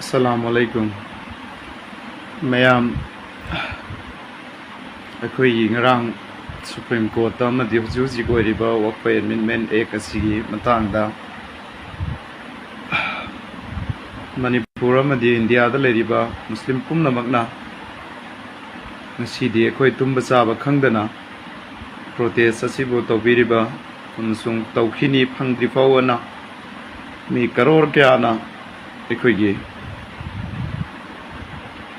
Assalamu alaikum. Mayam akhoi ngarang Supreme Court ma di huji ko riba wakpa amendment ek asigi matangda Manipur ma di India da leriba Muslim pumnamakna ngasi di akhoi tumba chaba khangdana protest asibu tawbiriba unsung tawkhini phangdri fawana mi karor kyana akhoi gi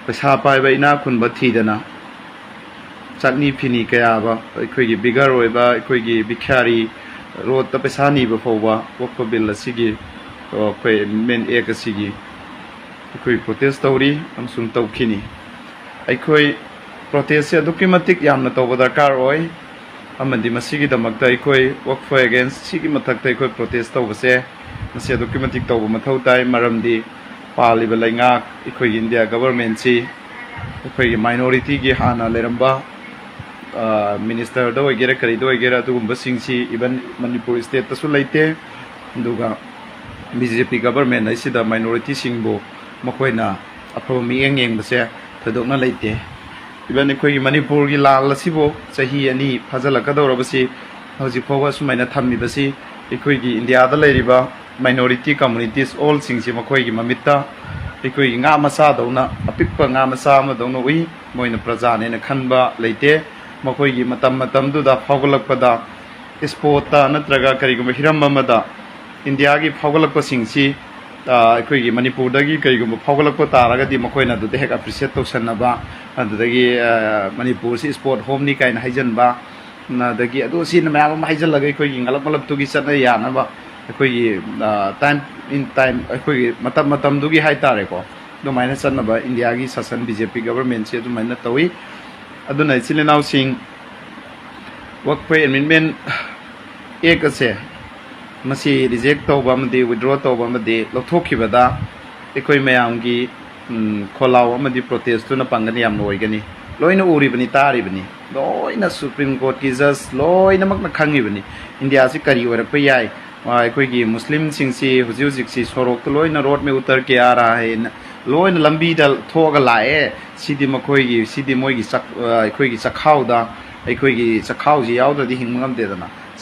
पैसा पाइबा इना खुनबा थीदना चटनी Finney कयाबा अखोगी बिगर ओइबा अखोगी बिखारी road त पैसा नीबा फौबा वक्फ bill असिगी अखोय main एक असिगी अखोय protest तौरी अमसुंग तौखिनी अखोय protest से दुकी मतिक यामना तौबा दरकार ओय अमदि मसिगी दमकता अखोय वक्फ अगेंस्ट सिगी मथकता अखोय प्रोटेस्ट तौबसे मसे दुकी मतिक तौबा मथौ ताई मरमदि पालिबा लैंगाक अखोई इंडिया गवर्नमेंट सी अखोई माइनॉरिटी की हाना लेरंबा मिनिस्टर दो वगैरह करी दो वगैरह अदुगुंबा सिंगसी इवन मणिपुर स्टेट तसु लैते दुगा बीजेपी गवर्नमेंट असिदा माइनॉरिटी सिंगबो मखोइना अफब मियेंग येंबसे थदोकना लैते इवन अखोई मणिपुर की लाल असिबो चही अनि फजलकदौरबसी हौजिक फौवा सुमाइना थम्मिबसी अखोई की इंडिया दा लैरिबा minority communities all singsi makoi gi mamita ikoi nga masa dona apikpa nga masa ma dona ui moina praja ne na khanba leite makoi gi matam du da phogolakpa da sport ta natraga kari gum hiram ma da india gi phogolakpa singsi ikoi gi manipur da gi kari gum phogolakpa ta raga di makoi na du de hek appreciate to sanna ba adu da gi manipur si sport home ni kai na haijan ba na da gi adu si na ma haijan laga ikoi gi ngalap malap tu gi satna ya na ba अखोई time in time अखोई मतम दुगी high तारे को दुमाइना चन्नबा India की शासन BJP government से दुमाइना तवी अदुना इचिलेनाव सिंग वक्फ amendment एक से मसी रिजेक्ट तौबा मदे विथड्रॉ तौबा मदे लथोखिबदा अखोई मयाम की खोलाव अमदि प्रोटेस्ट तुना पंगनि याम लोइगनि लोइना उरिबनि तारिबनि लोइना सुप्रीम कोर्ट की जज लोइना मकना खंगिबनि इंडिया से करी ओरप याय अखोई मुस्लिम सिंसी हुजी हुजिक सोरोक तो लोइना रोड में उतर के आ रहा है लोइना लंबी दल थोग लाए सिदी मखोई सिदी मोई अखोई चखाउदा अखोई चखाउजी याउददि हिंग ngam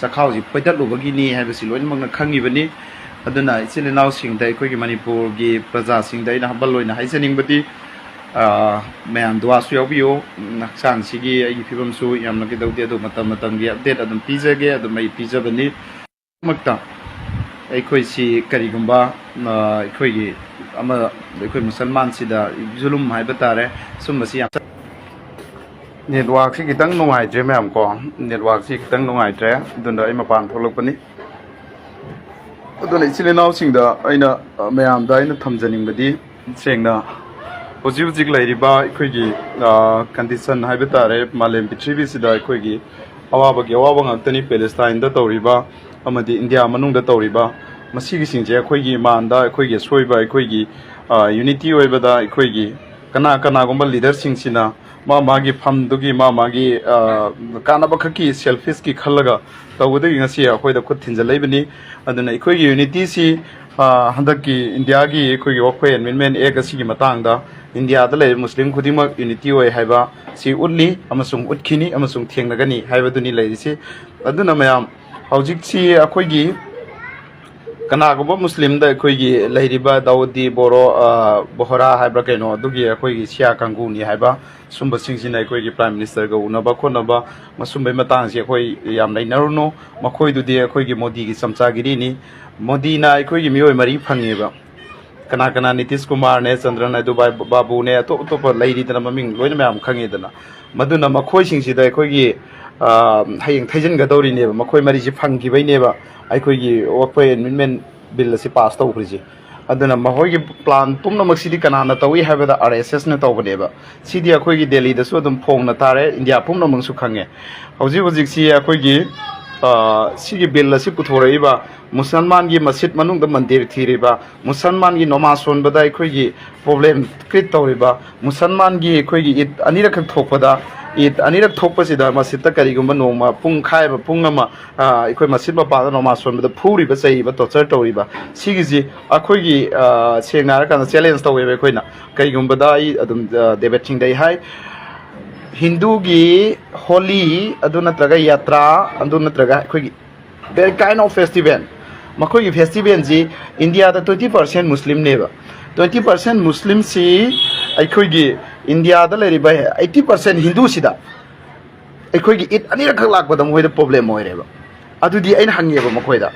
चखाउजी पैदलुबगिनी हैबसि लोइनमकना खंगिबनि अदुना इचिलेनाव सिंगदा अखोई मणिपुर की प्रजा सिंगदा इना हबल लोइना हाइजनिंगबदि मैम दुआसु याउबियो हक्सांग सिगी अगी फिबमसु यामना के दौदे अदु मतम की अपडेट अदुम पीजगे अदुम मई पीजबनि मक्ता अखोई सी करीगुंबा अखोई अमा अखोई मुसलमान सिदा जुलुम हाइबा तारे सुमबसी नेटवर्क से खितंग नुंगाइत्रे मैम को नेटवर्क से खितंग नुंगाइत्रे दुंदा अइ मपान थोलकपनि अदुना इचिलेनाव सिंगदा अइना मैम दा अइना थमजनिंगबदी सेंगना हुजी हुजिक लैरिबा अखोई कंडीशन हाइबा तारे मालेम पृथ्वी सिदा अखोई अवाबगी अवाबा ngaktani पैलेस्टाइन दा तौरिबा अमदी इंडिया मनुंगदा तौरिबा मसीगी सिंजे अखोई मानदा अखोई सोइबा अखोई यूनिटी ओइबदा अखोई कना कना गुंबा लीडर सिंगसिना मागी फमदुगी मागी कानाबा खकी सेल्फिश की खलगा तौबदगी ngasi अखोइदा खुद थिंजलैबनी अदुना अखोई यूनिटी सि हंदकी इंडिया की अखोई वक्फ एमेंडमेंट एक असिगी मतंगदा इंडिया दा ले मुस्लिम खुदिमक यूनिटी ओइ हाइबा सि उल्ली अमसुंग उटखिनी अमसुंग थेंगनगनी हाइबदुनी लैरिसि अदुना मयाम हौजिकसी अखोई कनागुबा मुस्लिम दा अखोई लैरिबा दाऊदी बोरो बोहरा हाइब्रा कैनो अदुगी अखोई सिया कांगुनी हाइबा सुंब सिंगसिना अखोई प्राइम मिनिस्टर गा उनबा खोनबा मसुंबै मतांगसि अखोई याम लैनरुनो मखोइदुदी अखोई मोदी की समचागिरीनी मोदीना अखोई मियोय मरी फंगेबा कना कना नीतीश कुमार ने चंद्रन नायडू बाबू ने अतोप अतोप लैरिदना ममिंग लोइना मैम खंगेदना मदुना मखोई सिंगसिदा अखोई हयें थैजनगदौरिनेबा मखोई मरीसि फंगिबैनेबा अखोई वक्फ एमेंडमेंट बिल से पास तौखरिजे अदुना महोई प्लान पुमनमक्सिदि कनाना तौई हाइबदा आरएसएस ने तौबनेबा सिदि अखोई दिल्ली दसु अदुम फोंगना तारे इंडिया पुमनमंगसु खंगे हौजि हौजिकसि अखोई सिगी बिल असि पुथोरइबा मुसलमान की मस्जिद मनुंग मंदिर थीरिबा मुसलमान की नमाज सोनबदा अखोगी प्रॉब्लम क्रिएट तौरिबा मुसलमान की अखोगी ईद अनिरक थोपदा ईद अनिरक थोपसिदा मस्जिद करिगुम नोमा पुंग खायबा पुंग अमा अखोय मस्जिद मपादा नमाज सोनबदा फूरिबा चैबा टॉर्चर तौरिबा सिगिजी अखोगी सेंगना रकाना चैलेंज तौवेबा अखोयना करिगुमबदा आई अदुम डेबेट सिंगदai हाय हिंदू की होली अदु नत्रगा यात्रा अदु नत्रगा अखोगी very kind of festival मखोगी फेस्टिवल जी इंडिया दा 20% मुस्लिम नेबा 20% मुस्लिम सी अखोगी इंडिया दा लेरिबा 80% हिंदू सिदा अखोगी ईद अनिरक लाकबदा मोइदा प्रॉब्लम होइरेबा अदुदी अइन हंगेबा मखोइदा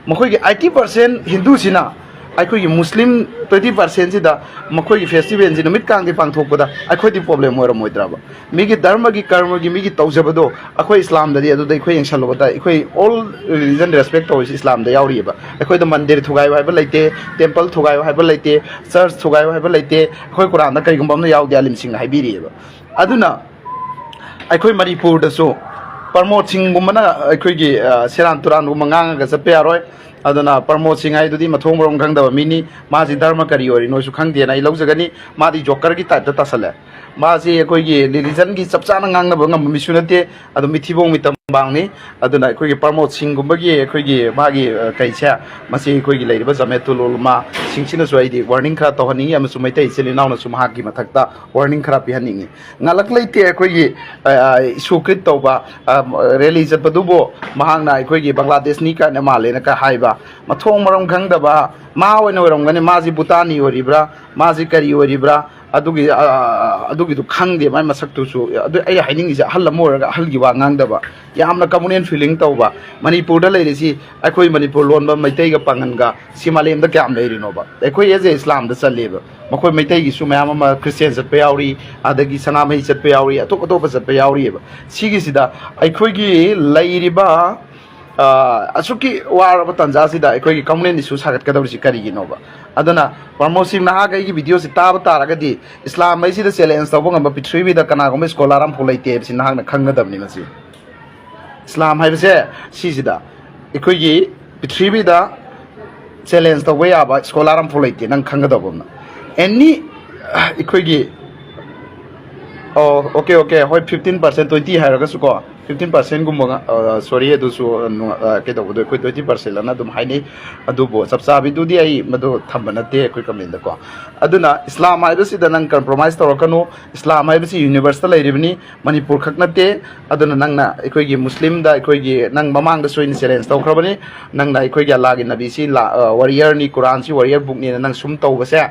मखोगी 80% हिंदू सिना अखोगी मुस्लिम 20% सिदा मखोगी फेस्टिवल जी नुमित कांगे पांगथोकबदा अखोदी प्रॉब्लम होइरा मोइद्राबा मिगी धर्म की कर्म की मिगी तौजबदो अखोई इस्लाम ददी अदुदै अखोई यंगसलबदा अखोई ऑल रिलीजन रेस्पेक्ट तौइस इस्लाम दा यावरिबा अखोई द मंदिर थुगाय हाइबा लैते टेंपल थुगाय हाइबा लैते चर्च थुगाय हाइबा लैते अखोई कुरान दा करिगुम्बम यावदे आलिमसिंग हाइबिरिबा अदुना अखोई मणिपुर दसो प्रमोद सिंह गुमना अखोई सेरान तुरान गुम ngang चपे यारोय अदुना प्रमोद सिंह हाइदुदी मथोंग मरोम खंगदबा मिनी माजी धर्म करी ओरि नोसु खंगदे नाइ लौजगनी मादी जोकर की टाइप तसले माजी अखोई रिलीजन की चपचाना ngangnaba ngam मिसुनते अदु मिथिबों मितम बांगनी अदुना अखोई प्रमोद सिंह गुमबगी अखोई मागी कैसा मसी अखोई लेरिबा जमेतुलुलमा सिंगसिना सोइदी वार्निंग खरा तोहनी अमसु मैतै चिलिनाउना सु महाकी मथक्ता वार्निंग खरा पिहनिंगी ngalak leite अखोई सुकृत तौबा रैली चतबदुबो महांगना अखोई बांग्लादेश नि का मालेना का हाइबा मथोंग मरम खंगदबा मा ओइना ओरमगनी माजी भूटानी ओरिब्रा माजी करी ओरिब्रा अदुगी खंगदे माय मसक्तुसु अदु आई हाइनिंग जे हल मोरगा हलगी वा nganगदबा यामना कम्युनियन फीलिंग तौबा मणिपुर दा लेरिसी अखोई मणिपुर लोनबा मैतैगा पांगनगा सिमालेम दा क्याम लेरिनोबा अखोई एजे इस्लाम दा चलेबा मखोई मैतैगी सु मयाम अमा क्रिश्चियन चतपा यावरी अदगी सनामही चतपा यावरी अतोप अतोप चतपा यावरीबा सिगिसिदा अखोईगी लेरिबा असुकी वारबा तंजासिदा अखोईगी कम्युनियन इशू सागतकदबसी करिगिनोबा अदना प्रमोद सिंह नाहक की वीडियो से ताब तारगदी इस्लाम मैसिदा चैलेंज तौबो ngamba पृथ्वीदा कनागुम स्कॉलर अम फुलैते बिसि नाहकना खंगदबनि मसी इस्लाम हाइबसे सिसिदा अखोईगी पृथ्वीदा चैलेंज तौबो याबा स्कॉलर अम फुलैते नंग खंगदबना एनी अखोईगी ओके ओके होय 15% 20 हायरगसु को 15% गुम्बा सॉरी अदुसु केदबदो अखोई 20% लना दुम हाइनी अदुबो सबसाबिदुदी आई मदो थंबनते अखोई कमेंट को अदुना इस्लाम हाइबसिदा नंग कंप्रोमाइज तौरकनो इस्लाम हाइबसि यूनिवर्सल लाइरिबनी मणिपुर खकनते अदुना नंगना अखोईगी मुस्लिम दा अखोईगी नंग ममांग दा सोइन चैलेंज तौखरबनी नंगना अखोईगी अल्लाह की नबी सी वॉरियर नि कुरान सी वॉरियर बुक नि नंग सुम तौबसे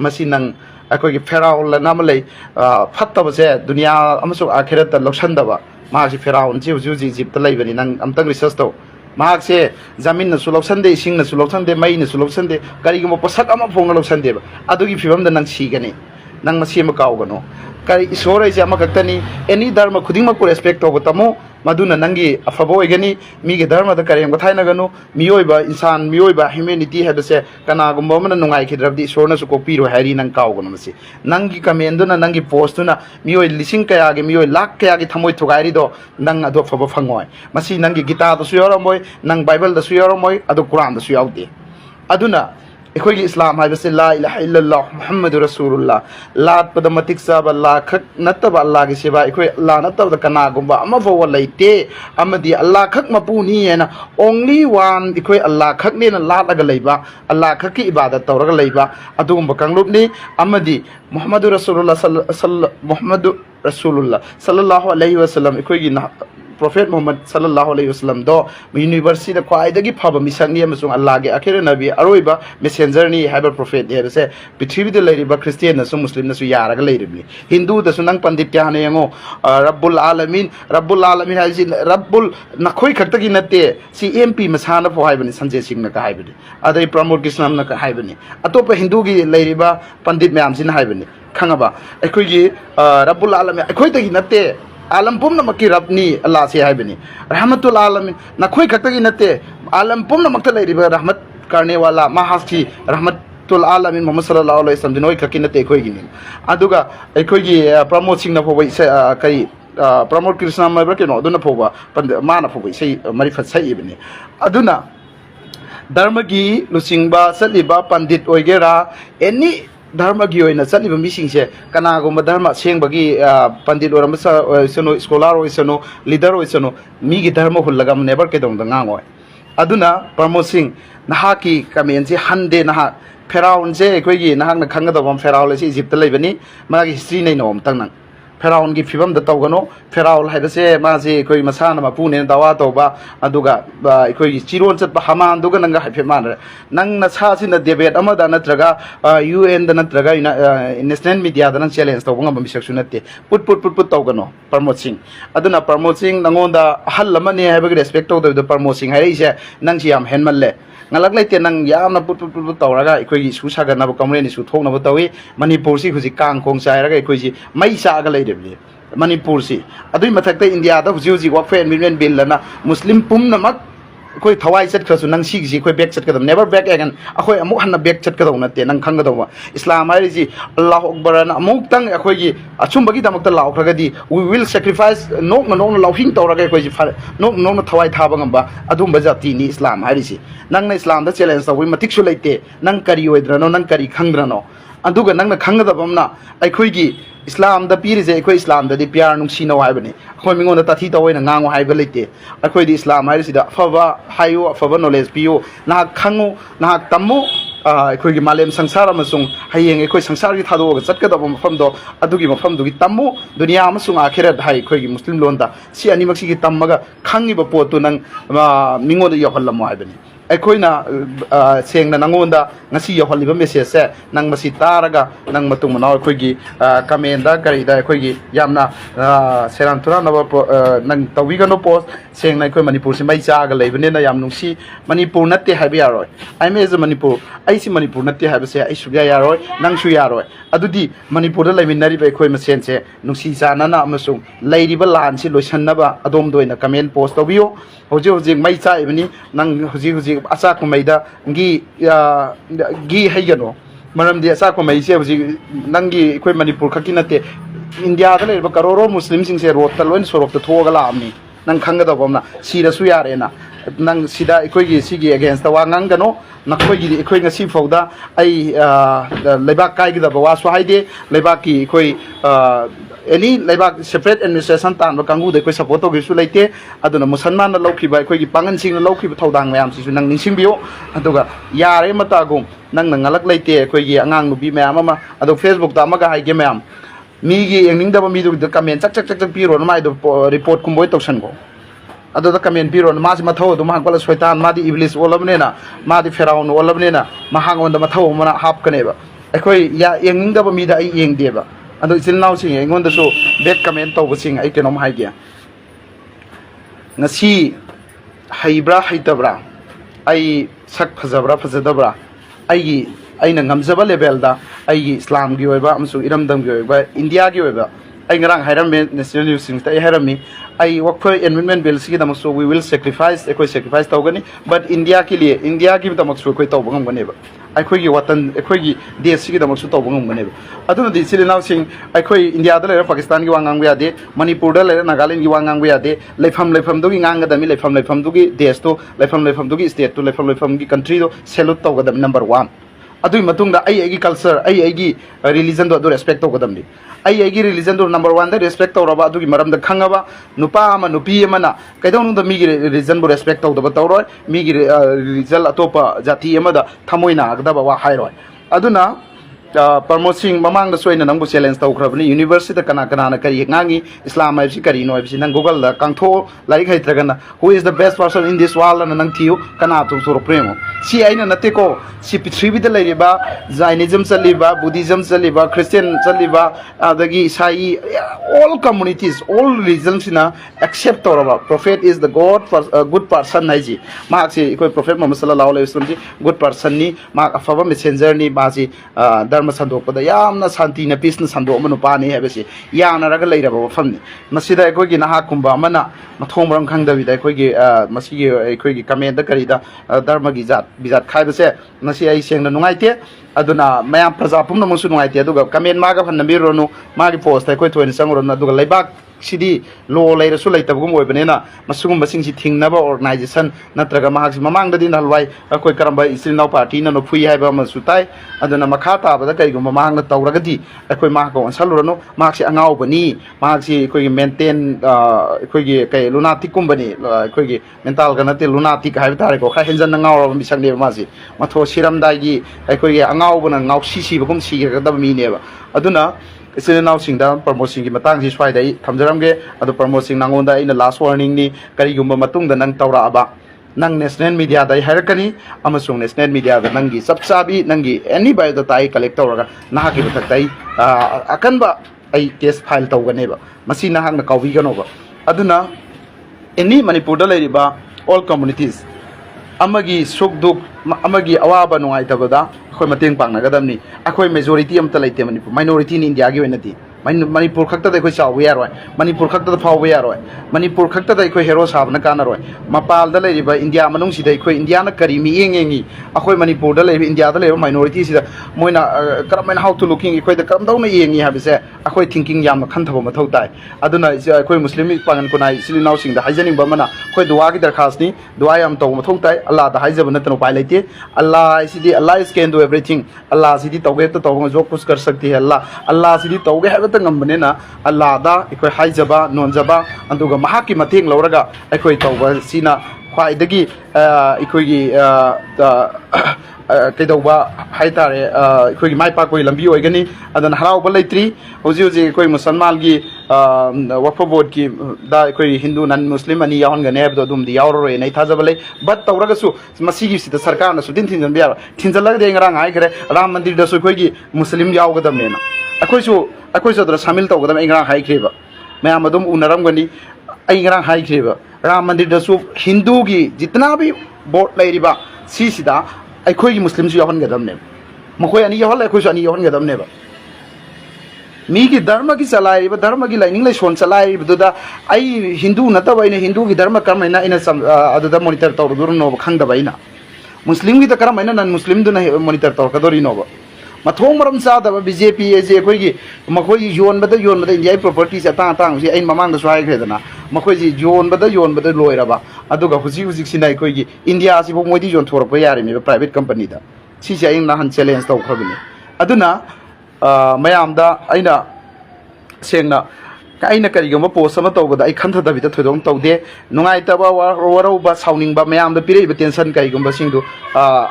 मसी नंग अखोईगी फेराउल नामलै फत्तबसे दुनिया अमसु आखिरत लौसंदबा मासी फेराउन जी हुजु इजिप्ट लैबनी नंग अमतंग रिसर्च तो मासे जमीन न सुलौसंदे इसिंग न सुलौसंदे मई न सुलौसंदे करिगुम पोसक अमा फोंग लौसंदे अदुगी फिबम द नंग सीगनी नंग मसी म कावगनो करि ईश्वर इसे अमा कक्तनी एनी धर्म खुदिंग को रेस्पेक्ट तौब तमो मदुना नंगी अफबो ओइगनी मीगे धर्म द करेम गथाइनगनु मियोइबा इंसान मियोइबा ह्यूमैनिटी हेबसे कनागुम मन नुंगाइ खिद्रबदी ईश्वरना सु कोपीरो हैरी नंग कावगनु मसी नंगी कमेंदुना नंगी पोस्टुना मियोइ लिसिंग कयागे मियोइ लाख कयागे थमोइ थुगाइरी दो नंग अदो फबो फंगोय मसी नंगी गीता दसु योरमोय नंग बाइबल दसु योरमोय अदो कुरान दसु यावदे अदुना अखोई इस्लाम हाइबसे ला इलाहा इल्लल्लाह मुहम्मदुर रसूलुल्लाह लात पद मतिक सब अल्लाह खक नतब अल्लाह के सेवा अखोई अल्लाह नतब कना गुंबा अमा फव लैते अमदी अल्लाह खक मपुनी हैना ओनली वन अखोई अल्लाह खक ने लालग लैबा अल्लाह खक की इबादत तौरग लैबा अदुगुंबा कंगलुपनी अमदी मुहम्मदुर रसूलुल्लाह सल्लल्लाहु अलैहि वसल्लम अखोई Prophet Muhammad sallallahu alaihi wasallam do university da kwaidagi phaba mission ni amasung Allah ge akhir nabi aroiba messenger ni haba prophet he se prithvi de leiriba Christian na su Muslim na su yaraga leiribni Hindu da su nang pandit kya ne yango Rabbul alamin haji Rabbul nakhoi khaktagi natte si MP masana pho haibani Sanjay Singh na ka haibani adai Pramot Singh na ka haibani atopa Hindu gi leiriba pandit mayam sin haibani khangaba akhoi gi Rabbul alamin akhoi tagi natte आलम पुम्नमकी रबनी अल्लाह से हाइबनी रहमतुल आलमीन नखोई खतगी नते आलम पुम्नमक लेरिबा रहमत करने वाला महासी रहमतुल आलमीन मोहम्मद सल्लल्लाहु अलैहि वसल्लम दिनोई खकी नते खोई गिनी अदुगा एखोई प्रमोद सिंह न फोबई कई Pramot Krishna Mabra Kino, Duna Pova, Mana Pova, say Marifat Saibini. Aduna Dharmagi, Lusingba, Saliba, Pandit Oigera, any Dharma Gioina, Saliba missing share, Kanago, Madharma, Sing Bagi, Pandit or Masa, Scholar or Sono, leader or Sono, Migi Dharma Hulagam never get on the Nangoy. Aduna, Pramot Singh Nahaki, Kamenzi, Hande Nahak, Peraun, Quigi, Nahak, Kanga, the one Ferral is Egypt, Levani, Magi Sine Nom, Tanang. Peraun give him the Togano, Feral had to say, Mazi, Koi Masana, Mapun, and Dawatoba, Aduga, Koi Chiron, Bahama, Dugan and Happy Manner. Nang Nasas in the debate, Amada Natraga, UN the Natraga in the stand media, the challenge, the woman sectionate. Put Togano, Pramot Singh. Aduna Pramot Singh, Nangonda, Halamani, have a respect of the Pramot Singh, Harisha, Nanchiam, Henmale. Ngalaglaite nang yamna put tawraga ikoi susaga na kamreni su thong na batawi Manipur si huji kang khong sai raga ikoi mai sa ga leidebli Manipur si adui mathakta India da huji wak fe million bill lana Muslim pum na mak koi thawai chat khasu nang sig ji koi back chat kadam never back again akoi amuk hanna back chat kadau na te nang khang gadau Islam ai ji Allah akbar na amuk tang akoi gi achum bagi damak ta law khraga di we will sacrifice nok na lawhing tawraga koi ji nok na thawai thaba ngamba adum bajati ni Islam ai ji nang na Islam da challenge tawi matik su leite nang kari oidrano nang kari khangrano aduga nang na khangadabamna aikoi gi Islam da piri je aikoi Islam da di pyar nung sino haibani akoi mingon da tathi tawai na ngango haiba leite aikoi di Islam hai sida fava hayo fava knowledge piyo na khangu na tammu aikoi gi malem sangsar amasung hayeng aikoi sangsar gi thado ga chatkadaba mafam do adugi mafam dugi tammu dunia amasung akhirat hai aikoi gi muslim londa si ani maksi gi tammaga khangi ba potu nang mingon da yohallam haibani Aikoina saying Nangonda, Nasi Holiva Messias, Nang Masitaraga, Nang Matumana, Quigi, Kamenda, Garida, Quigi, Yamna, Serantura, Nang Tawigano Post, saying Nako Manipur, Maisaga, Lebanina, Yamnusi, Manipur Nati Habiaroi. I may as a Manipur, I see Manipur Nati Habia, Ishuyaroi, Nang Shuyaroi. Adudi, Manipur, Leminari, Quima Sense, Nusi Sanana, Amasum, Lady Balansi, Lusanaba, Adomdo in a command post of you, Hoji Maisa, Ebony, Nang Hoji. Asako maida gi haygano maram di asako mai se buji nangi koi Manipur khakinate India da le karoro muslim sing se rot talwen sorok to thoga la amni nang khanga da bomna sida su yare na nang sida ikoi gi sigi against the wangang gano nakoi gi ikoi ngasi fauda ai lebak kai gi da bawa so haide lebak ki ikoi any lebak separate administration tan ba kangu de koi support gi su leite aduna musalman na lokhi ba ikoi gi pangan sing na lokhi ba thodang mayam si su nang ningsing biyo aduga yare mata gum nang ngalak leite ikoi gi angang nu bi mayam ama adu Facebook da maga hai ge mayam Migi yang ning da mi du comment chak piro na mai do report kumboi toksan go ado da comment piro na ma si matho do ma kwala soitan ma di iblis olabne na ma di feraun olabne na ma hangon da matho mana hap kane ba akoi ya yang ning da mi da ai yeng de ba ado isil naw sing ngon da so back comment to sing ai kenom hai gya ngasi haibra haitabra ai sak phajabra phajadabra ai aina ngamjaba level da ai Islam gi oiba amsu iramdam gi oiba India gi oiba ai ngarang hairam national news sing tai hairami ai wakphoi environment bill sigi damak so we will sacrifice ekoi sacrifice tawgani but India ki damak so koi taw bangam gane ba ai khoi gi watan ekoi gi desh sigi damak so taw bangam gane ba aduna di silinaw sing ai khoi India da le Pakistan gi wangang ba de Manipur da le Nagaland gi wangang ba de leifam dugi ngang da mi leifam dugi desh to leifam dugi state to leifam gi country do salute taw gadam number 1 adui matungda ai culture ai religion do respect to godamni ai religion do number 1 da respect to raba adugi maram da khangaba nupa ama nupi ama na kaidong da mi religion bo respect to da tawroi mi religion atopa jati ama da thamoina agda ba wa hairoi aduna Pramot Singh mamang da soina nang bu challenge taw khrabni university da kana na kari ngangi Islam ai si kari no ai si nang Google da kangtho like hai tragana who is the best person in this world na nang thiu kana tu soro premo si aina nate ko si prithvi da leriba Jainism chaliba Buddhism chaliba Christian chaliba adagi Sai all communities all religions na accept toraba prophet is the god for a good person naiji ma si koi prophet Muhammad sallallahu alaihi wasallam ji good person ni ma afaba messenger ni ba si dharma sandok da yamna santi na peace na sandok manu pa ni habesi yana raga leiraba famni masida ekoi gi naha kumba mana mathong ram khang da bida ekoi gi masi gi ekoi gi comment da kari da dharma gi bizat khai ba se nasi ai seng na nungai te aduna mayam praja pum na musu nungai te aduga comment ma ga phan na mi ronu ma gi post ekoi thoin sang ron aduga leibak sidi law later so later go banana masugum basing si thing never organization natraga mahak mamang din halwai akoi karamba isil now party no phui hai ba masutai aduna makhata ba kai gum mamang na tawragadi akoi ma ko salurano mahak si angau bani mahak si koi maintain koi gi kai lunatic kumbani koi gi mental kana te lunatic hai tare ko kha henjan ngau bisang ne ma si matho siram dai gi koi gi angau bana ngau si bagum si ga da mi ne ba aduna isin now sing da Pramot Singh gi matang ji swai dai thamjaram ge adu Pramot Singh nangonda ina last warning ni kari gumba matung da nang tawra aba nang national media dai harakani amasung national media da nangi sabsabi nangi any by the tai collect tawra na ki batak dai akan ba ai case file tawgane ba masi na hang na kawi gano ba aduna any Manipur da lai ba all communities amagi sukduk amagi awaba nungai tabada khoi mateng pang nagadamni akhoi majority amta laite Manipur minority in India gi wenati Manipur khakta da khoi chaw ya roi Manipur khakta da phaw ya roi Manipur khakta da khoi hero sab na kana roi mapal da lai ba India manung si dai khoi India na kari mi engi akhoi Manipur da lai India da lai minority si da moina karam how to looking khoi da karam daw na engi habise akhoi thinking yam khan thabo mathau tai aduna khoi muslim pangan kunai silinau sing da haijaning ba mana khoi duwa gi darkhas ni duwa yam taw mathau tai Allah da haijaba na tano pai laite Allah sidi Allah is can do everything Allah sidi tawge to taw jo kus kar sakti hai Allah sidi tawge ha ta ngambane na Allah da ikoi haijaba nonjaba anduga mahaki mateng lauraga ikoi tawba sina khwai dagi ikoi gi kaidoba haitare ikoi gi mai pa koi lambi oigani adan harau ba laitri hoji hoji ikoi musalman gi wakfa board ki da ikoi hindu nan muslim ani yawan ga ne abdo dum di yawro re nai thaja bale but tawraga su masi gi sita sarkar na su din thin biya thinjala de ngrang ai gre ram mandir da su ikoi gi muslim yaw ga dam ne na akoi su da samil taw ga dam ngrang hai kheba mayam adum unaram gani ai ngrang hai kheba ram mandir da su hindu gi jitna bi board lai riba si sida aikoi gi muslim su yawan ga dam ne makoi ani yawal aikoi su ani yawan ga dam ne ba mi ki dharma ki salai ba dharma ki lining lai son salai bu da ai hindu na ta baina hindu ki dharma kam ina adu da monitor taw dur no khang da baina muslim ki ta karam ina nan muslim du na monitor taw ka dori no ba mathong maram sa da BJP je koi gi makoi ji yon ba da India properties ata ta si ai mamang da swai kre da na makoi ji yon ba da loi ra ba adu ga huji sinai koi gi India si bo moi di yon thor pa yari mi private company da si si ai na han challenge taw khabini aduna mayam da aina sengna aina karigama post ama tawbada ai khantha da bita thodong tawde nungai taba warau ba sauning ba mayam da pirei ba tension karigama singdu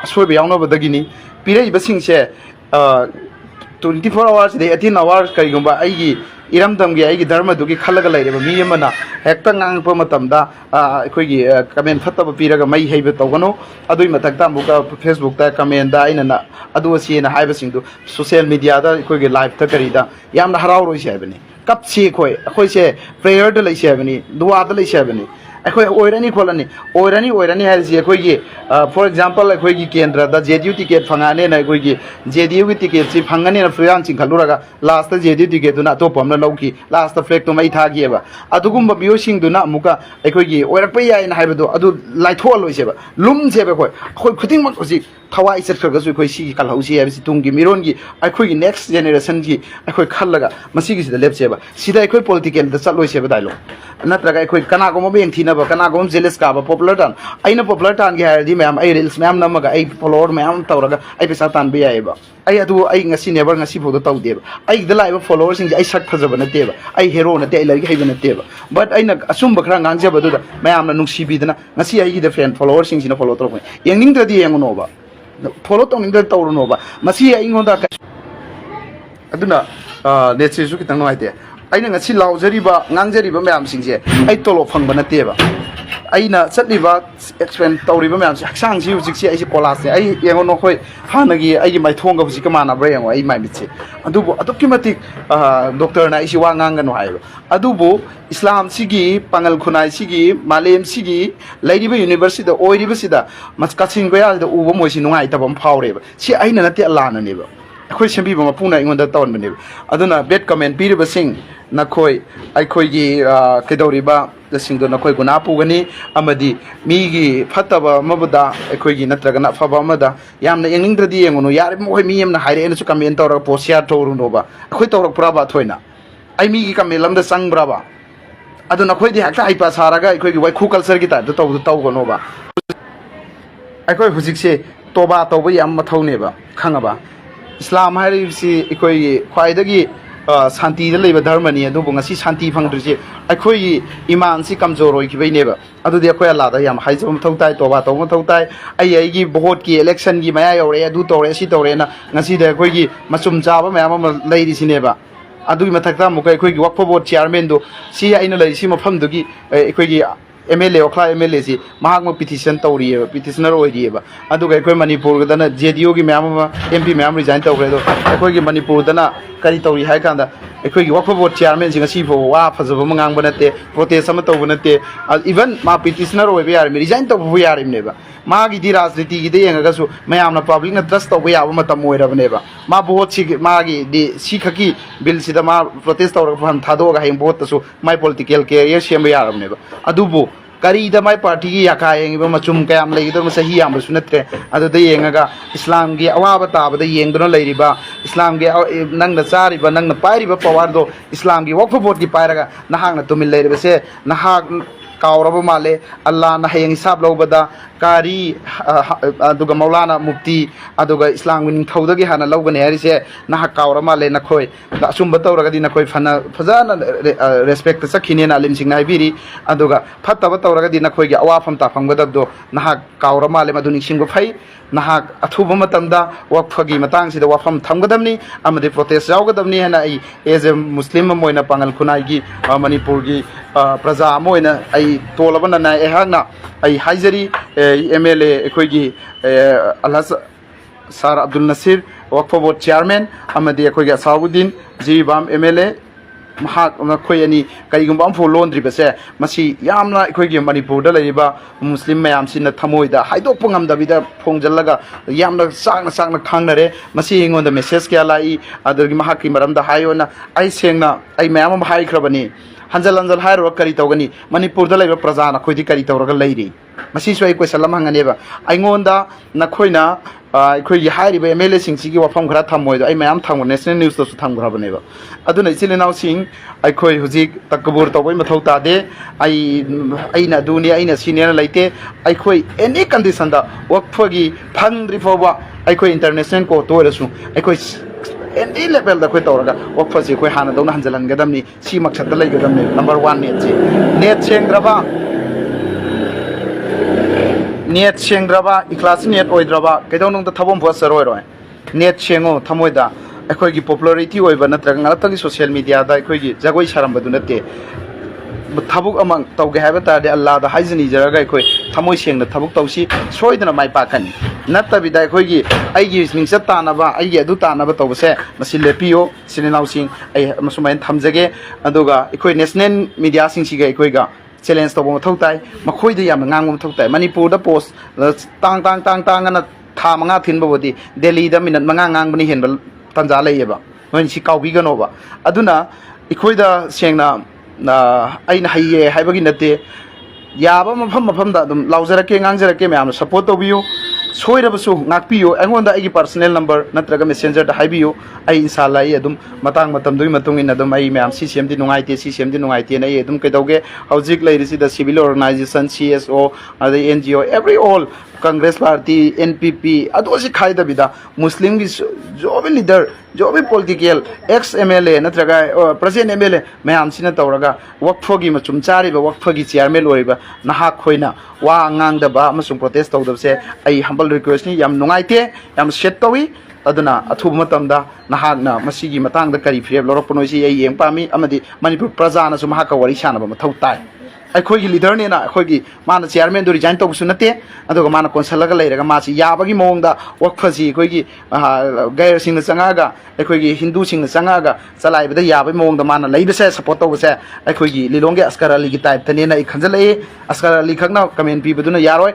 soibe yaungna badagini pirei ba singse 24 hours de 18 hours karigama ai iramdam gi ai gi dharma du gi khalaga laire ba mi amana hekta ngang pa matam da khoi gi comment phatta ba piraga mai heibe tawgano adui matak ta muka Facebook ta comment da aina na adu si na haiba singdu social media da khoi gi live ta kari da yamna harau roi sai bani kap si khoi se prayer da lai sai bani dua da lai sai bani akhoi oirani kholani oirani hai si khoi gi for example khoi gi kendra da JDU ticket phangane na khoi gi JDU gi ticket si phangane na friang ching khaluraga last ta JDU ticket du na to pamna lauki last ta flag to mai tha gi ba adugum ba bio sing du na muka khoi gi oirak pa yai na haiba do adu lai tho loi se ba lum se ba khoi khuting mak hoji thawai set khar ga su khoi si kal hausi ya si tung gi miron gi khoi gi next generation gi khoi khallaga masi gi sida lep se ba sida khoi political da chaloi se ba dailo natraga khoi kana ko mo beng thina ba kana ko jealous ka ba popular tan aina popular tan gi ha di ma'am ai reels ma'am namaga ai follower ma'am tawraga ai pesa tan be ai ba ai adu ai ngasi never ngasi photo taw de ba ai da lai ba followers sing ai sak phajaba na te ba ai hero na te ai lagi haiba na te ba but aina asum ba khra ngang je ba du da ma'am na nungsi bi dana ngasi ai gi da friend followers sing sina follow tro yengning da di yengono ba follow tong ning da tawro no ba masi ai ngonda aduna netse su kitang no ai te aina ngasi laujariba ngangjariba mayam singje ai tolo phangba na te ba aina chatliba explain tawriba mayam haksang si hujik si ai si collage ai yengo no khoi hanagi ai mai thonga hujik mana bra yengo ai mai mitse adubu atukki matik doctor na isi wa ngang no haiba adubu islam sigi pangal khunai sigi malem sigi laidiba university da oiriba sida maskaching goya da ubo moisi nungai tabam phawre ba si aina nati allah na ne ba akhoi sembi ba mapuna ingonda tawn bane aduna bad comment piriba sing nakhoi aikhoi gi kedoriba singdo nakhoi guna pugani amadi migi phataba mabada aikhoi gi natraga na phaba amada yamna yengingdradi yengono yar moi mi yamna haire ena su comment tawra post share tawru no ba akhoi tawra pura ba thoina ai migi comment lamda sang braba ꯑꯗꯨ ꯅꯈꯣꯏꯗꯤ ꯍꯦꯛꯇ ꯍꯩꯄꯥ ꯁꯥꯔꯒ ꯑꯩꯈꯣꯏꯒꯤ ꯋꯥꯏꯈꯨ ꯀꯜꯆꯔꯒꯤ ꯇꯥꯏꯞꯇ ꯇꯧꯒꯅꯣꯕ ꯑꯩꯈꯣꯏ ꯍꯧꯖꯤꯛꯁꯦ ꯇꯣꯕꯥ ꯇꯧꯕ ꯌꯥꯝ ꯃꯊꯧꯅꯦꯕ ꯈꯪꯉꯕ ꯏꯁꯂꯥꯝ ꯍꯥꯏꯔꯤꯕꯁꯤ ꯑꯩꯈꯣꯏꯒꯤ ꯈ꯭ꯋꯥꯏꯗꯒꯤ ꯁꯥꯟꯇꯤꯗ ꯂꯩꯕ ꯙꯔꯃꯅꯤ ꯑꯗꯨꯕꯨ ꯉꯁꯤ ꯁꯥꯟꯇꯤ ꯐꯪꯗ꯭ꯔꯤꯁꯤ ꯑꯩꯈꯣꯏꯒꯤ ꯏꯃꯥꯟꯁꯤ ꯀꯝꯖꯣꯔ ꯑꯣꯏꯈꯤꯕꯩꯅꯦꯕ ꯑꯗꯨꯗꯤ ꯑꯩꯈꯣꯏ ꯑꯜꯂꯥꯗ ꯌꯥꯝ ꯍꯥꯏꯖꯕ ꯃꯊꯧ ꯇꯥꯏ ꯇꯣꯕꯥ ꯇꯧꯕ ꯃꯊꯧ ꯇꯥꯏ ꯑꯩꯒꯤ ꯚꯣꯠꯀꯤ ꯏꯂꯦꯛꯁꯟꯒꯤ ꯃꯌꯥ ꯌꯧꯔꯛꯑꯦ ꯑꯗꯨ ꯇꯧꯔꯦ ꯁꯤ ꯇꯧꯔꯦꯅ ꯉꯁꯤꯗ ꯑꯩꯈꯣꯏꯒꯤ ꯃꯆꯨꯝ ꯆꯥꯕ ꯃꯌꯥꯝ ꯑꯃ ꯂꯩꯔꯤꯁꯤꯅꯦꯕ ꯑꯗꯨꯒꯤ ꯃꯊꯛꯇ ꯑꯃꯨꯛꯀ ꯑꯩꯈꯣꯏꯒꯤ ꯋꯛꯐ ꯕꯣꯔꯗ ꯆꯤꯌꯥꯔꯃꯦꯟꯗꯣ ꯁꯤ ꯑꯩꯅ ꯂꯩꯔꯤꯁꯤ ꯃꯐꯝꯗꯨꯒꯤ ꯑꯩꯈꯣꯏꯒꯤ MLA ꯑꯣꯈ꯭ꯂꯥ MLA ꯃꯍꯥꯛꯃꯛ ꯄꯤꯇꯤꯁꯟ ꯇꯧꯔꯤꯑꯕ ꯄꯤꯇꯤꯁꯅꯔ ꯑꯣꯏꯔꯤꯑꯕ ꯑꯗꯨꯒ ꯑꯩꯈꯣꯏ ꯃꯅꯤꯄꯨꯔꯗꯅ JDUꯒꯤ ꯃꯌꯥꯝ ꯑꯃ MP ꯃꯌꯥꯝ ꯔꯤꯖꯥꯏꯟ ꯇꯧꯈ꯭ꯔꯦ ꯑꯗꯣ ꯑꯩꯈꯣꯏꯒꯤ ꯃꯅꯤꯄꯨꯔꯗꯅ ꯀꯔꯤ ꯇꯧꯔꯤ ꯍꯥꯏ ꯀꯥꯟꯗ ꯑꯩꯈꯣꯏꯒꯤ ꯋꯛꯐ ꯕꯣꯔꯗ ꯆꯤꯌꯥꯔꯃꯦꯟꯁꯤ ꯉꯁꯤ ꯐꯥꯎꯕ ꯋꯥ ꯐꯖꯕ ꯑꯃ ꯉꯥꯡꯕ ꯅꯠꯇꯦ ꯄ꯭ꯔꯣꯇꯦꯁ ꯑꯃ ꯇꯧꯕ ꯅꯠꯇꯦ ꯏꯚꯟ ꯃꯥ ꯄꯤꯇꯤꯁꯅꯔ ꯑꯣꯏꯕ ꯌꯥꯔꯤꯕꯅꯤ ꯔꯤꯖꯥꯏꯟ ꯇꯧꯕꯕꯨ ꯌꯥꯔꯤꯕꯅꯦꯕ ꯃꯥꯒꯤꯗꯤ ꯔꯥꯖꯅꯤꯇꯤꯒꯤꯗ ꯌꯦꯡꯉꯒꯁꯨ ꯃꯌꯥꯝꯅ ꯄꯕ꯭ꯂꯤꯛꯅ ꯇ꯭ꯔꯁ ꯇꯧꯕ ꯌꯥꯕ ꯃꯇꯝ ꯑꯣꯏꯔꯕꯅꯦꯕ ꯃꯥ ꯚꯣꯠꯁꯤ ꯃꯥꯒꯤꯗꯤ ꯁꯤ ꯈꯛꯀꯤ ꯕꯤꯜꯁꯤꯗ ꯃꯥ ꯄ꯭ꯔꯣꯇꯦꯁ ꯇꯧꯔꯒ ꯊꯥꯗꯣꯛꯑꯒ ꯍꯌꯦꯡ ꯚꯣꯠꯇꯁꯨ ꯃꯥꯏ ꯄꯣꯂꯤꯇꯤꯀꯦꯜ ꯀꯦꯔꯤꯌꯔ ꯁꯦꯝꯕ ꯌꯥꯔꯕꯅꯦꯕ ꯑꯗꯨꯕꯨ ꯀꯔꯤꯗ ꯃꯥꯏ ꯄꯥꯔꯇꯤꯒꯤ ꯌꯥꯀꯥ ꯌꯦꯡꯉꯤꯕ ꯃꯆꯨꯝ ꯀꯌꯥꯝ ꯂꯩꯒꯗꯕ ꯆꯍꯤ ꯌꯥꯝꯕꯁꯨ ꯅꯠꯇ꯭ꯔꯦ ꯑꯗꯨꯗ ꯌꯦꯡꯉꯒ ꯏꯁꯂꯥꯝꯒꯤ ꯑꯋꯥꯕ ꯇꯥꯕꯗ ꯌꯦꯡꯗꯨꯅ ꯂꯩꯔꯤꯕ ꯏꯁꯂꯥꯝꯒꯤ ꯅꯪꯅ ꯆꯥꯔꯤꯕ ꯅꯪꯅ ꯄꯥꯏꯔꯤꯕ ꯄꯋꯥꯔꯗꯣ ꯏꯁꯂꯥꯝꯒꯤ ꯋꯛꯐ ꯕꯣꯔꯗꯀꯤ ꯄꯥꯏꯔꯒ ꯅꯍꯥꯛꯅ ꯇꯨꯃꯤꯟ ꯂꯩꯔꯤꯕꯁꯦ ꯅꯍꯥꯛ ꯀꯥꯎꯔꯕ ꯃꯥꯜꯂꯦ ꯑꯜꯂꯥꯍꯅ ꯍꯌꯦꯡ ꯍꯤꯁꯥꯕ ꯂꯧꯕꯗ ꯀꯥꯔꯤ ꯑꯗꯨꯒ ꯃꯧꯂꯥꯅ ꯃꯨꯐꯇꯤ ꯑꯗꯨꯒ ꯏꯁꯂꯥꯝꯒꯤ ꯅꯤꯡꯊꯧꯗꯒꯤ ꯍꯥꯟꯅ ꯂꯧꯒꯅꯤ ꯍꯥꯏꯔꯤꯁꯦ ꯅꯍꯥꯛ ꯀꯥꯎꯔ ꯃꯥꯜꯂꯦ ꯅꯈꯣꯏ ꯑꯆꯨꯝꯕ ꯇꯧꯔꯒꯗꯤ ꯅꯈꯣꯏ ꯐꯖꯅ ꯔꯦꯁꯄꯦꯛꯇ ꯆꯠꯈꯤꯅꯦꯅ ꯑꯂꯤꯝꯁꯤꯡꯅ ꯍꯥꯏꯕꯤꯔꯤ ꯑꯗꯨꯒ ꯐꯠꯇꯕ ꯇꯧꯔꯒꯗꯤ ꯅꯈꯣꯏꯒꯤ ꯑꯋꯥꯐꯝ ꯇꯥꯐꯝꯒꯗꯕꯗꯣ ꯅꯍꯥꯛ ꯀꯥꯎꯔ ꯃꯥꯜꯂꯦ ꯃꯗꯨ ꯅꯤꯡꯁꯤꯡꯕ ꯐꯩ ꯅꯍꯥꯛ ꯑꯊꯨꯕ ꯃꯇꯝꯗ ꯋꯛꯐꯒꯤ ꯃꯇꯥꯡꯁꯤꯗ ꯋꯥꯐꯝ ꯊꯝꯒꯗꯕꯅꯤ ꯑꯃꯗꯤ ꯄ꯭ꯔꯣꯇꯦꯁ ꯌꯥꯎꯒꯗꯕꯅꯤ ꯍꯥꯏꯅ ꯑꯩ ꯑꯦꯖ ꯑꯦ ꯃꯨꯁꯂꯤꯝ ꯑꯃ ꯑꯣꯏꯅ ꯄꯥꯡꯒꯜ ꯈꯨꯟꯅꯥꯏꯒꯤ ꯃꯅꯤꯄꯨꯔꯒꯤ ꯄ꯭ꯔꯖꯥ ꯑꯃ ꯑꯣꯏꯅ ꯑꯩ ꯇꯣꯜꯂꯕ ꯅꯅꯥꯏ ꯑꯩꯍꯥꯛꯅ ꯑꯩ ꯍꯥꯏꯖꯔꯤ MLA ꯑꯩꯈꯣꯏꯒꯤ ꯑꯜꯍꯥꯖ ꯁꯥꯔ ꯑꯕꯗꯨꯜ ꯅꯁꯤꯔ ꯋꯛꯐ ꯕꯣꯔꯗ ꯆꯤꯌꯥꯔꯃꯦꯟ ꯑꯃꯗꯤ ꯑꯩꯈꯣꯏꯒꯤ ꯑꯁꯥꯎꯗꯤꯟ ꯖꯤꯔꯤꯕꯥꯝ MLA ꯃꯈꯣꯏ ꯑꯅꯤ ꯀꯔꯤꯒꯨꯝꯕ ꯑꯃꯐꯥꯎ ꯂꯣꯟꯗ꯭ꯔꯤꯕꯁꯦ ꯃꯁꯤ ꯌꯥꯝꯅ ꯑꯩꯈꯣꯏꯒꯤ ꯃꯅꯤꯄꯨꯔꯗ ꯂꯩꯔꯤꯕ ꯃꯨꯁꯂꯤꯝ ꯃꯌꯥꯝꯁꯤꯅ ꯊꯃꯣꯏꯗ ꯍꯥꯏꯗꯣꯛꯄ ꯉꯝꯗꯕꯤꯗ ꯐꯣꯡꯖꯤꯜꯂꯒ ꯌꯥꯝꯅ ꯆꯥꯛꯅ ꯈꯪꯅꯔꯦ ꯃꯁꯤ ꯑꯩꯉꯣꯟꯗ ꯃꯦꯁꯦꯖ ꯀꯌꯥ ꯂꯥꯛꯏ ꯑꯗꯨꯗꯒꯤ ꯃꯍꯥꯛꯀꯤ ꯃꯔꯝꯗ ꯍꯥꯏꯌꯣꯅ ꯑꯩ ꯁꯦꯡꯅ ꯑꯩ ꯃꯌꯥꯝ ꯑꯃ ꯍꯥꯏꯈ꯭ꯔꯕꯅꯤ ꯍꯟꯖꯤꯜ ꯍꯥꯏꯔꯨꯔꯒ ꯀꯔꯤ ꯇꯧꯒꯅꯤ ꯃꯅꯤꯄꯨꯔꯗ ꯂꯩꯕ ꯄ꯭ꯔꯖꯥꯅ ꯑꯩꯈꯣꯏꯗꯤ ꯀꯔꯤ ꯇꯧꯔꯒ ꯂꯩꯔꯤ ꯃꯁꯤꯁꯨ ꯑꯩ ꯀꯣꯏꯁꯟ ꯑꯃ ꯍꯪꯒꯅꯦꯕ ꯑꯩꯉꯣꯟꯗ ꯅꯈꯣꯏꯅ ꯑꯩꯈꯣꯏꯒꯤ ꯍꯥꯏꯔꯤꯕ MLA ꯁꯤꯡꯁꯤꯒꯤ ꯋꯥꯐꯝ ꯈꯔ ꯊꯝꯃꯣꯏꯗꯣ ꯑꯩ ꯃꯌꯥꯝ ꯊꯝꯈ꯭ꯔꯦ ꯅꯦꯁꯅꯦꯜ ꯅ꯭ꯌꯨꯁꯇꯁꯨ ꯊꯝꯈ꯭ꯔꯕꯅꯦꯕ ꯑꯗꯨꯅ ꯏꯆꯤꯜ ꯏꯅꯥꯎꯁꯤꯡ ꯑꯩꯈꯣꯏ ꯍꯧꯖꯤꯛ ꯇꯛꯀꯕꯨꯔ ꯇꯧꯕꯩ ꯃꯊꯧ ꯇꯥꯗꯦ ꯑꯩꯅ ꯑꯗꯨꯅꯤ ꯑꯩꯅ ꯁꯤꯅꯦꯅ ꯂꯩꯇꯦ ꯑꯩꯈꯣꯏ ꯑꯦꯅꯤ ꯀꯟꯗꯤꯁꯟꯗ ꯋꯛꯐꯒꯤ ꯐꯪꯗ꯭ꯔꯤ ꯐꯥꯎꯕ ꯑꯩꯈꯣꯏ ꯏꯟꯇꯔꯅꯦꯁꯅꯦꯜ ꯀꯣꯔꯠꯇ ꯑꯣꯏꯔꯁꯨ ꯑꯩꯈꯣꯏ ꯑꯦꯅꯤ ꯂꯦꯚꯦꯜꯗ ꯑꯩꯈꯣꯏ ꯇꯧꯔꯒ ꯋꯛꯐꯁꯤ ꯑꯩꯈꯣꯏ ꯍꯥꯟꯅꯗꯧꯅ ꯍꯟꯖꯤꯜꯍꯟꯒꯗꯕꯅꯤ ꯁꯤ ꯃꯛꯁꯠꯇ ꯂꯩꯒꯗꯕꯅꯤ ꯅꯝꯕꯔ 1 ꯅꯦꯠꯁꯤ ꯅꯦꯠ ꯁꯦꯡꯗ꯭ꯔꯕ ꯏꯈ꯭ꯂꯥꯁꯤ ꯅꯦꯠ ꯑꯣꯏꯗ꯭ꯔꯕ ꯀꯩꯗꯧꯅꯨꯡꯗ ꯊꯕꯛ ꯑꯃ ꯆꯠꯆꯔꯣꯏ ꯅꯦꯠ ꯁꯦꯡꯉꯣ ꯊꯃꯣꯏꯗ ꯑꯩꯈꯣꯏꯒꯤ ꯄꯣꯄꯨꯂꯔꯤꯇꯤ ꯑꯣꯏꯕ ꯅꯠꯇ꯭ꯔꯒ ꯉꯥꯛꯇꯪꯒꯤ ꯁꯣꯁꯤꯌꯦꯜ ꯃꯤꯗꯤꯌꯥꯗ ꯑꯩꯈꯣꯏꯒꯤ ꯖꯒꯣꯏ ꯁꯥꯔꯝꯕꯗꯨ ꯅꯠꯇꯦ ꯊꯕꯛ ꯑꯃ ꯇꯧꯒꯦ ꯍꯥꯏꯕ ꯇꯥꯔꯗꯤ ꯑꯜꯂꯥꯗ ꯍꯥꯏꯖꯅꯤꯖꯔꯒ ꯑꯩꯈꯣꯏ ꯊꯃꯣꯏ ꯁꯦꯡꯅ ꯊꯕꯛ ꯇꯧꯁꯤ ꯁꯣꯏꯗꯅ ꯃꯥꯏ ꯄꯥꯛꯀꯅꯤ ꯅꯠꯇꯕꯤꯗ ꯑꯩꯈꯣꯏꯒꯤ ꯑꯩꯒꯤ ꯃꯤꯡꯆꯠ ꯇꯥꯅꯕ ꯑꯩꯒꯤ ꯑꯗꯨ ꯇꯥꯅꯕ ꯇꯧꯕꯁꯦ ꯃꯁꯤ ꯂꯦꯞꯄꯤꯌꯨ ꯏꯆꯤꯜ ꯏꯅꯥꯎꯁꯤꯡ ꯑꯩ ꯁꯨꯃꯥꯏꯅ ꯊꯝꯖꯒꯦ ꯑꯗꯨꯒ ꯑꯩꯈꯣꯏ ꯅꯦꯁꯅꯦꯜ ꯃꯤꯗꯤꯌꯥꯁꯤꯡꯁꯤꯒ ꯑꯩꯈꯣꯏꯒ ꯆꯦꯂꯦꯟꯖ ꯇꯧꯕ ꯃꯊꯧ ꯇꯥꯏ ꯃꯈꯣꯏꯗ ꯌꯥꯝꯅ ꯉꯥꯡꯕ ꯃꯊꯧ ꯇꯥꯏ ꯃꯅꯤꯄꯨꯔꯗ ꯄꯣꯁ ꯇꯥꯡꯅ ꯊꯥ 5 ꯊꯤꯟꯕꯕꯨꯗꯤ ꯗꯦꯜꯂꯤꯗ ꯃꯤꯅꯠ 5 ꯉꯥꯡꯕꯅ ꯍꯦꯟꯕ ꯇꯟꯖꯥ ꯂꯩꯌꯦꯕ ꯅꯣꯏꯅ ꯁꯤ ꯀꯥꯎꯕꯤꯒꯅꯣꯕ ꯑꯗꯨꯅ ꯑꯩꯈꯣꯏꯗ ꯁꯦꯡꯅ ꯑꯩꯅ ꯍꯩꯌꯦ ꯍꯥꯏꯕꯒꯤ ꯅꯠꯇꯦ ꯌꯥꯕ ꯃꯐꯝꯗ ꯑꯗꯨꯝ ꯂꯥꯎꯖꯔꯛꯀꯦ ꯉꯥꯡꯖꯔꯛꯀꯦ ꯃꯌꯥꯝꯅ ꯁꯄꯣꯔꯠ ꯇꯧꯕꯤꯌꯨ ꯁꯣꯏꯔꯕꯁꯨ ꯉꯥꯛꯄꯤꯌꯨ ꯑꯩꯉꯣꯟꯗ ꯑꯩꯒꯤ ꯄꯔꯁꯣꯅꯦꯜ ꯅꯝꯕꯔ ꯅꯠꯇ꯭ꯔꯒ ꯃꯦꯁꯦꯟꯖꯔꯗ ꯍꯥꯏꯕꯤꯌꯨ ꯑꯩ ꯏꯟꯁꯥꯜꯂꯥ ꯑꯩ ꯑꯗꯨꯝ ꯃꯇꯥꯡ ꯃꯇꯝꯗꯨꯒꯤ ꯃꯇꯨꯡ ꯏꯟꯅ ꯑꯗꯨꯝ ꯑꯩ ꯃꯌꯥꯝ ꯁꯤ ꯁꯦꯝꯗꯤ ꯅꯨꯡꯉꯥꯏꯇꯦ ꯁꯤ ꯁꯦꯝꯗꯤ ꯅꯨꯡꯉꯥꯏꯇꯦꯅ ꯑꯩ ꯑꯗꯨꯝ ꯀꯩꯗꯧꯒꯦ ꯍꯧꯖꯤꯛ ꯂꯩꯔꯤꯁꯤꯗ ꯁꯤꯚꯤꯜ ꯑꯣꯔꯒꯅꯥꯏꯖꯦꯁꯟ CSO ꯑꯗꯩ NGO every all Congress Party NPP ꯑꯗꯨ ꯑꯁꯤ ꯈꯥꯏꯗꯕꯤꯗ ꯃꯨꯁꯂꯤꯝꯒꯤ ꯖꯣꯕꯤ ꯂꯤꯗꯔ ꯖꯣꯕꯤ ꯄꯣꯂꯤꯇꯤꯀꯦꯜ ex MLA ꯅꯠꯇ꯭ꯔꯒ present MLA ꯃꯌꯥꯝꯁꯤꯅ ꯇꯧꯔꯒ ꯋꯛꯐꯒꯤ ꯃꯆꯨꯝ ꯆꯥꯔꯤꯕ ꯋꯛꯐꯒꯤ ꯆꯤꯌꯥꯔꯃꯦꯟ ꯑꯣꯏꯔꯤꯕ ꯅꯍꯥꯛ ꯈꯣꯏꯅ ꯋꯥ ꯉꯥꯡꯗꯕ ꯑꯃꯁꯨꯡ ꯄ꯭ꯔꯣꯇꯦꯁ ꯇꯧꯗꯕꯁꯦ ꯑꯩ ꯍꯝꯕꯜ ꯔꯤꯀ꯭ꯋꯦꯁꯅꯤ ꯌꯥꯝ ꯅꯨꯡꯉꯥꯏꯇꯦ ꯌꯥꯝ ꯁꯦꯠ ꯇꯧꯏ ꯑꯗꯨꯅ ꯑꯊꯨꯕ ꯃꯇꯝꯗ ꯅꯍꯥꯛꯅ ꯃꯁꯤꯒꯤ ꯃꯇꯥꯡꯗ ꯀꯔꯤ ꯐꯤꯔꯦꯞ ꯂꯧꯔꯛꯄꯅꯣ ꯁꯤ ꯑꯩ ꯌꯦꯡ ꯄꯥꯝꯃꯤ ꯑꯃꯗꯤ ꯃꯅꯤꯄꯨꯔ ꯄ꯭ꯔꯖꯥꯅꯁꯨ ꯃꯍꯥꯛꯀ ꯋꯥꯔꯤ ꯁꯥꯟꯅꯕ ꯃꯊꯧ ꯇꯥꯏ ꯑꯩꯈꯣꯏꯒꯤ ꯂꯤꯗꯔꯅꯦꯅ ꯑꯩꯈꯣꯏꯒꯤ ꯃꯥꯅ ꯆꯤꯌꯥꯔꯃꯦꯟꯗꯨ ꯔꯤꯖꯥꯏꯟ ꯇꯧꯕꯁꯨ ꯅꯠꯇꯦ ꯑꯗꯨꯒ ꯃꯥꯅ ꯀꯣꯟꯁꯜꯂꯒ ꯂꯩꯔꯒ ꯃꯥꯁꯤ ꯌꯥꯕꯒꯤ ꯃꯑꯣꯡꯗ ꯋꯛꯐꯁꯤ ꯑꯩꯈꯣꯏꯒꯤ ꯒꯩꯔꯁꯤꯡꯅ ꯆꯪꯉꯛꯑꯒ ꯑꯩꯈꯣꯏꯒꯤ ꯍꯤꯟꯗꯨꯁꯤꯡꯅ ꯆꯪꯉꯛꯑꯒ ꯆꯂꯥꯏꯕꯗ ꯌꯥꯕꯒꯤ ꯃꯑꯣꯡꯗ ꯃꯥꯅ ꯂꯩꯕꯁꯦ ꯁꯞꯄꯣꯔꯠ ꯇꯧꯕꯁꯦ ꯑꯩꯈꯣꯏꯒꯤ ꯂꯤꯂꯣꯡꯒꯤ ꯑꯁꯀꯔ ꯑꯂꯤꯒꯤ ꯇꯥꯏꯞꯇꯅꯦꯅ ꯑꯩ ꯈꯟꯖꯜꯂꯛꯏ ꯑꯁꯀꯔ ꯑꯂꯤ ꯈꯛꯅ ꯀꯃꯦꯟ ꯄꯤꯕꯗꯨꯅ ꯌꯥꯔꯣꯏ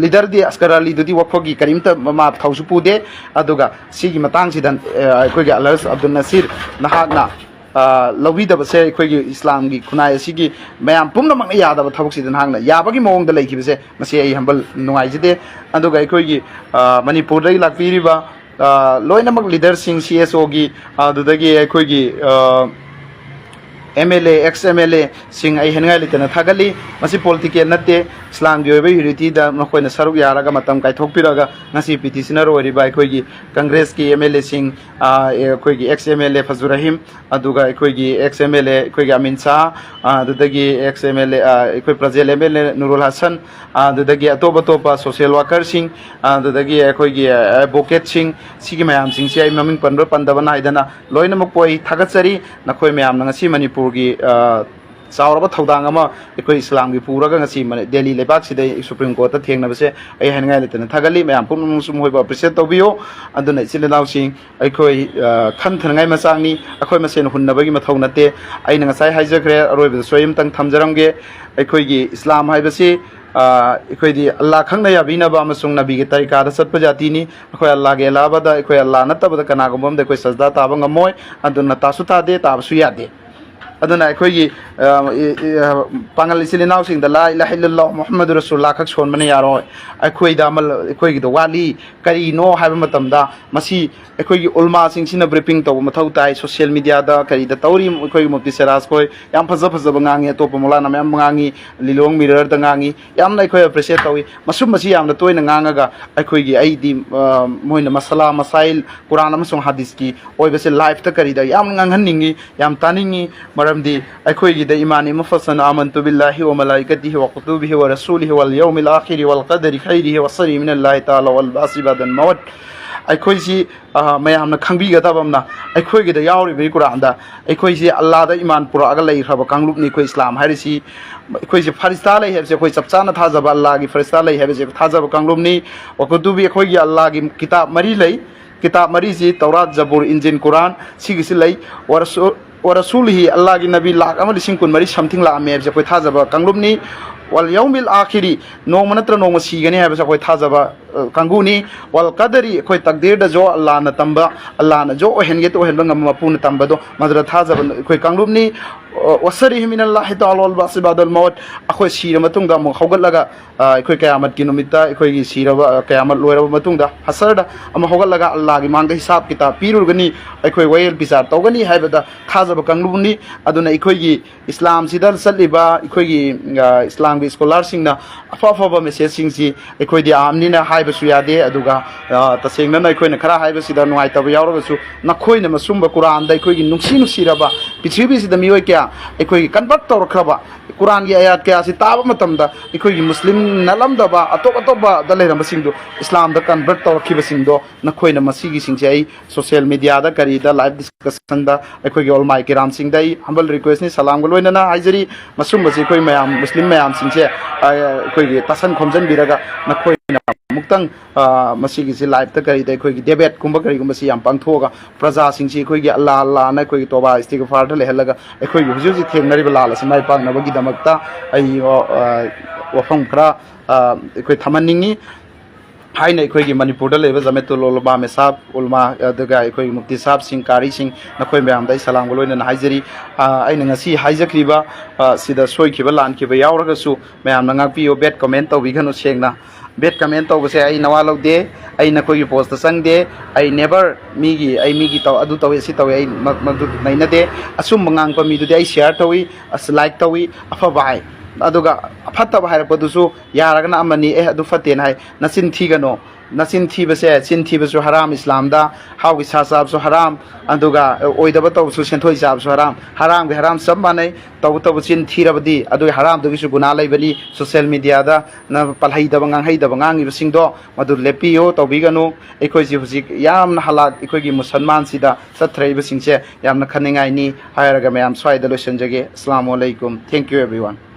ꯂꯤꯗꯔꯗꯤ ꯑꯁꯀꯔ ꯑꯂꯤꯗꯨꯗꯤ ꯋꯛꯐꯒꯤ ꯀꯔꯤꯝꯇ ꯃꯥ ꯊꯧꯁꯨ ꯄꯨꯗꯦ ꯑꯗꯨꯒ ꯁꯤꯒꯤ ꯃꯇꯥꯡꯁꯤꯗ ꯑꯩꯈꯣꯏꯒꯤ ꯑꯜꯍꯥꯖ ꯑꯕꯗꯨꯜ ꯅꯁꯤꯔ ꯅꯍꯥꯛꯅ ꯂꯧꯕꯤꯗꯕꯁꯦ ꯑꯩꯈꯣꯏꯒꯤ ꯏꯁꯂꯥꯝꯒꯤ ꯈꯨꯟꯅꯥꯏ ꯑꯁꯤꯒꯤ ꯃꯌꯥꯝ ꯄꯨꯝꯅꯃꯛꯅ ꯌꯥꯗꯕ ꯊꯕꯛꯁꯤꯗ ꯅꯍꯥꯛꯅ ꯌꯥꯕꯒꯤ ꯃꯑꯣꯡꯗ ꯂꯩꯈꯤꯕꯁꯦ ꯃꯁꯤ ꯑꯩ ꯍꯝꯕꯜ ꯅꯨꯡꯉꯥꯏꯖꯗꯦ ꯑꯗꯨꯒ ꯑꯩꯈꯣꯏꯒꯤ ꯃꯅꯤꯄꯨꯔꯗꯒꯤ ꯂꯥꯛꯄꯤꯔꯤꯕ ꯂꯣꯏꯅꯃꯛ ꯂꯤꯗꯔꯁꯤꯡ CSOꯒꯤ ꯑꯗꯨꯗꯒꯤ ꯑꯩꯈꯣꯏꯒꯤ MLA ex MLA sing ai hengai litena thagali masi political natte Islam gi oibe unity da nokoi na saruk yaraga matam kai thokpiraga ngasi petitioner ori bai khoi gi Congress ki MLA sing khoi gi ex MLA Fazurahim aduga khoi gi ex MLA khoi gi Amin Shah adudagi ex MLA khoi Prajel MLA Nurul Hasan adudagi atoba topa social worker sing adudagi khoi gi advocate sing sigi mayam sing si ai maming panro pandabana idana loina mokoi thagatsari nakhoi mayam ngasi Manipur gi चावरब थौदांग अमा एकोई इस्लाम की पूरा ngasi Delhi लेबाक सिदे supreme court थेंगनबसे आई हनगाय लेतन थगली ma'am पुम सुम होइबा appreciate तोबियो अदुना चिलनाव सिंग एकोई खन थनगाय मचांगनी एकोई मसेन हुन्नबगी मथौ नते आइना ngasai हाइजखरे अरोइब Soyam तंग थमजरमगे एकोई की इस्लाम हाइबसे एकोई दी अल्लाह खंगना याबिनबा अमसुंग नबी के तरीका दा सत्प जातिनी एकोई अल्लाह के अलावा एकोई अल्लाह नतबदा कनागुमम दे कोई सजदा ताब ngमोय अदुना तासु तादे ताबसु यादे अदुना एकोई पांगल इसिलिनाव सिंग द ला इलाहा इल्लल्लाह मुहम्मदुर रसूलुल्लाह खक सोन मने यारो एकोई दा अमल एकोई द वाली करी नो हाइब मतमदा मसी एकोई उलमा सिंग सिना ब्रीफिंग तो मथौ ताई सोशल मीडिया दा करी द तौरी एकोई मुफ्ती सराज कोई याम फज फज बंगांगी तो मौलाना ma'am मंगांगी Lilong mirror the Gangi याम ना एकोई अप्रिशिएट तौई मसुम मसी याम तोय न गांगागा एकोई गी आई दी मोइना मसला मसाइल कुरान अमसुंग हदीस की ओइबसे लाइफ त करी द याम गांगहनिंगी याम तानिंगी मरमदी एकोई गी द ईमान मुफसन आमन्तु बिल्लाहि व मलाइकतिहि व कुतुबिहि व रसूलिहि वल यौमिल आखिर वल क़दरि खैरिहि व शर्रिहि मिनल्लाहि तआला वल बासि बादन मौत अखोई सी मैम खंबीगदबमना अखोई दा यावरिबि कुरान दा अखोई सी अल्लाह दा ईमान पुरागा लैखरब कांगलुपनि अखोई इस्लाम हारिसी अखोई सी फरिस्ता लै हेबसे अखोई चपचाना थाजब अल्लाह की फरिस्ता लै हेबसे थाजब कांगलुपनि व कुतुबि अखोई अल्लाह की किताब मरी लै किताब मरी सी तौरात जबूर इंजिल कुरान सिगिसी लै व रसूलिहि अल्लाह की नबी लाख अमर लिसिंग कुन मरी समथिंग ला मे हेबसे अखोई थाजब कांगलुपनि वल यौमिल आखिरी नोम नत्र नोम सीगने हेबसे अखोई थाजब कांगुनी वल कदरी अखोई तकदीर द जो अल्लाह न तंबा अल्लाह न जो ओहनगे तो ओहन ngam mapun tambado madra thaja khoi kanglumni wasarihi minallahi ta'ala wal basibadul maut akhoi sira matungda mo haugatlaga khoi qiyamat ki numita khoi gi sira qiyamat loiraba matungda hasarda ama haugatlaga allah gi mangda hisab kitab pirurgani khoi wayel pisar tawgani haibada thaja kanglumni aduna khoi gi islam sidal saliba khoi gi islam gi scholar singna afa afa message sing si khoi di amni na haibasu yade aduga tasengna na khoi na khara haibasida nuai tab yawrabasu na khoi na masumba quran da khoi gi nungsi nusiraba pithribi sida mioi kya khoi convert tawrkhaba quran gi ayat kya si taba matamda khoi gi muslim nalam da ba atop ba da leram singdo islam da convert tawrkhiba singdo na khoi na masigi singse ai social media da kari da live discussion da khoi gi all my kiram sing dai humble request ni salam gol loina na haijari masumba si khoi mayam muslim mayam singse khoi gi tasan khomjan biraga na khoi na मुक्तंग मसीगी से live तक करी दे कोई debate कुंभ करी कुंभ से याम पांगथोगा प्रजा सिंची कोई अल्लाह अल्लाह ना कोई तोबा इस्तिगफार द लेहलगा कोई हुजु जी थेंगनरी बलाल से माइ पांगनबगी दमकता आई वफम खरा कोई थमनिंगी हाइना अखोई मणिपुर लेब जमेतुल उलमा में साहब उलमा अदगा अखोई मुफ्ती साहब सिंह कारी सिंह नखोई मैम दा सलाम लोइना हाइजरी आइना ngasi हाइजखरिबा सिदा सोइखिबा लानखिबा यावरगसु मैम नांगापियो बेट कमेंट तौबिगनु सेंगना बेट कमेंट तौबसे आई नवा लौदे आई नखोई पोस्ट संगदे आई नेवर मीगी तौ अदु तौवे सि तौवे आई मदु नैनदे असुम मंगांग प मीदुदे आई शेयर तौवी अस लाइक तौवी अफबाई अदुगा फत्तब हायरपदुसु यारगना अमनी अदु फतेन हाय नसिन थीगनो नसिन थीबसे चिन थीबसु हराम इस्लाम दा हाउगी सासाबसु हराम अदुगा ओइदब तौसु सेंथोइ साबसु हराम हराम के हराम सब मानै तब चिन थीरबदी अदु हराम दुगिसु गुना लैबनी सोशल मीडिया दा न पलहैदब nganghैदब nganगिबसिंगदो मदु लेपियो तौबिगनु एखोइसि हुजिक यामना हलाक एखोइगी मुसलमान सिदा सथ्रैबसिंगसे यामना खनिंगाइनी हायरगा मयाम स्वाइदा लोसनजगे अस्सलामु अलैकुम थैंक यू एवरीवन